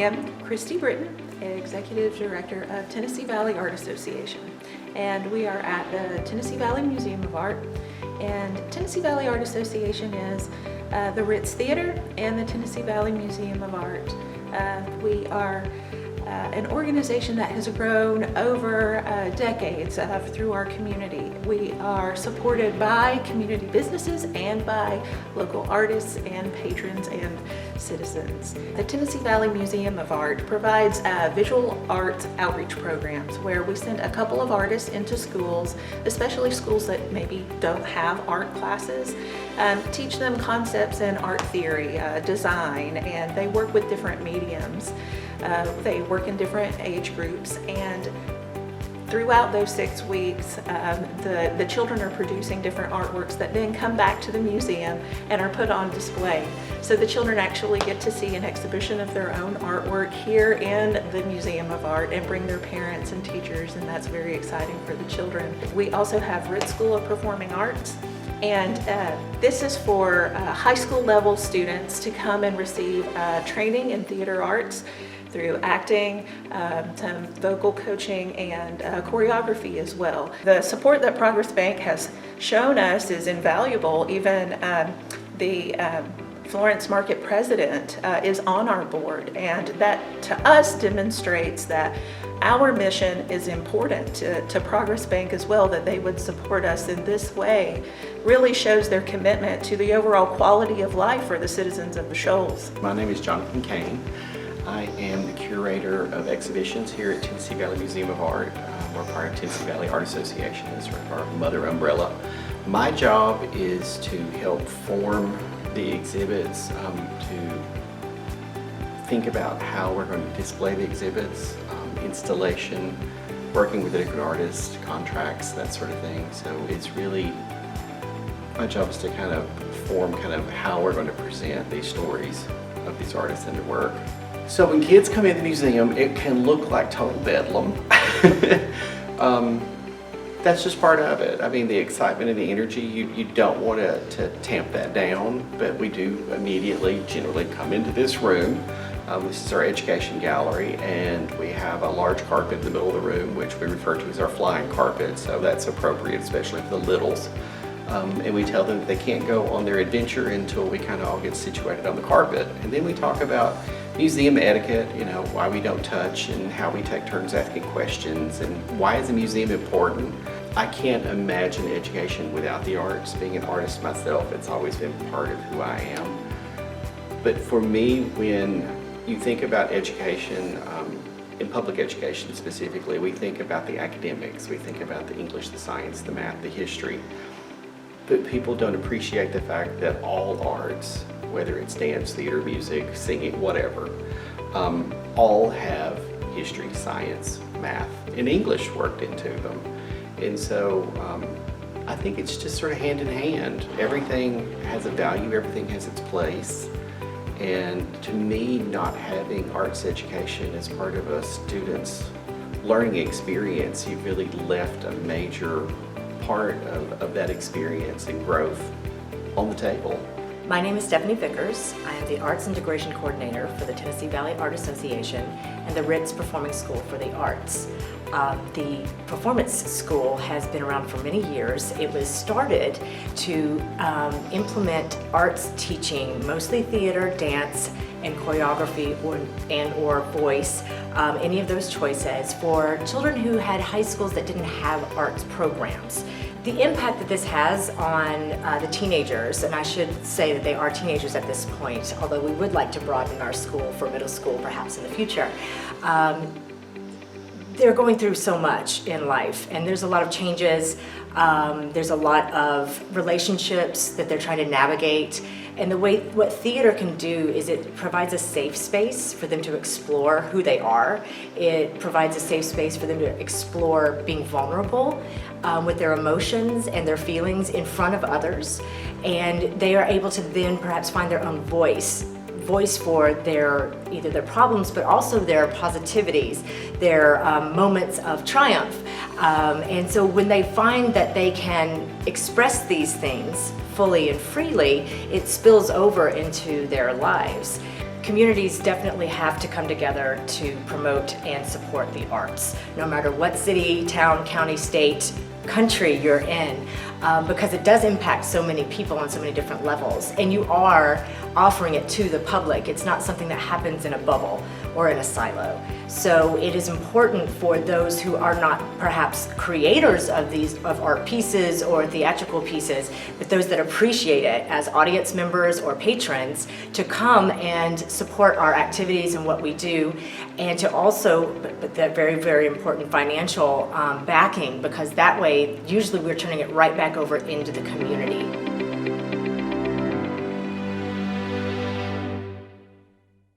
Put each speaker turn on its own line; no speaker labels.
am Christy Britton, Executive Director of Tennessee Valley Art Association, and we are at the Tennessee Valley Museum of Art. And Tennessee Valley Art Association is the Ritz Theater and the Tennessee Valley Museum of Art. We are an organization that has grown over decades through our community. We are supported by community businesses and by local artists and patrons and citizens. The Tennessee Valley Museum of Art provides visual arts outreach programs where we send a couple of artists into schools, especially schools that maybe don't have art classes, teach them concepts in art theory, design, and they work with different mediums. They work in different age groups, and throughout those 6 weeks, the children are producing different artworks that then come back to the museum and are put on display. So the children actually get to see an exhibition of their own artwork here in the Museum of Art and bring their parents and teachers, and that's very exciting for the children. We also have Ritz School of Performing Arts, and this is for high school level students to come and receive training in theater arts through acting, some vocal coaching, and choreography as well. The support that Progress Bank has shown us is invaluable. Even the Florence Market president is on our board, and that to us demonstrates that our mission is important to Progress Bank as well. That they would support us in this way really shows their commitment to the overall quality of life for the citizens of the Shoals.
My name is Jonathan Kane. I am the curator of exhibitions here at Tennessee Valley Museum of Art. We're part of Tennessee Valley Art Association. It's sort of our mother umbrella. My job is to help form the exhibits, to think about how we're going to display the exhibits, installation, working with the different artists, contracts, that sort of thing. So it's really, my job is to kind of form how we're going to present these stories of these artists and their work. So when kids come in the museum, it can look like total bedlam. That's just part of it. I mean, the excitement and the energy, you don't want to tamp that down, but we do immediately generally come into this room. This is our education gallery, and we have a large carpet in the middle of the room, which we refer to as our flying carpet, so that's appropriate, especially for the littles. And we tell them that they can't go on their adventure until we kind of all get situated on the carpet. And then we talk about museum etiquette, you know, why we don't touch and how we take turns asking questions and why is a museum important. I can't imagine education without the arts. Being an artist myself, it's always been part of who I am. But for me, when you think about education, in public education specifically, we think about the academics, we think about the English, the science, the math, the history. But people don't appreciate the fact that all arts, whether it's dance, theater, music, singing, whatever, all have history, science, math, and English worked into them. And so I think it's just sort of hand in hand. Everything has a value, everything has its place. And to me, not having arts education as part of a student's learning experience, you've really left a major part of that experience and growth on the table.
My name is Stephanie Vickers. I am the Arts Integration Coordinator for the Tennessee Valley Art Association and the Ritz Performing School for the Arts. The Performance School has been around for many years. It was started to implement arts teaching, mostly theater, dance, and choreography or voice, any of those choices, for children who had high schools that didn't have arts programs. The impact that this has on the teenagers, and I should say that they are teenagers at this point, although we would like to broaden our school for middle school perhaps in the future. They're going through so much in life, and there's a lot of changes. There's a lot of relationships that they're trying to navigate. And the way what theater can do is it provides a safe space for them to explore who they are. It provides a safe space for them to explore being vulnerable with their emotions and their feelings in front of others. And they are able to then perhaps find their own voice for either their problems, but also their positivities, their moments of triumph. And so when they find that they can express these things fully and freely, it spills over into their lives. communities definitely have to come together to promote and support the arts, no matter what city, town, county, state, country you're in, because it does impact so many people on so many different levels, and you are offering it to the public. It's not something that happens in a bubble or in a silo. So it is important for those who are not perhaps creators of art pieces or theatrical pieces, but those that appreciate it as audience members or patrons, to come and support our activities and what we do, and to also, but that very, very important financial backing, because that way usually we're turning it right back over into the community.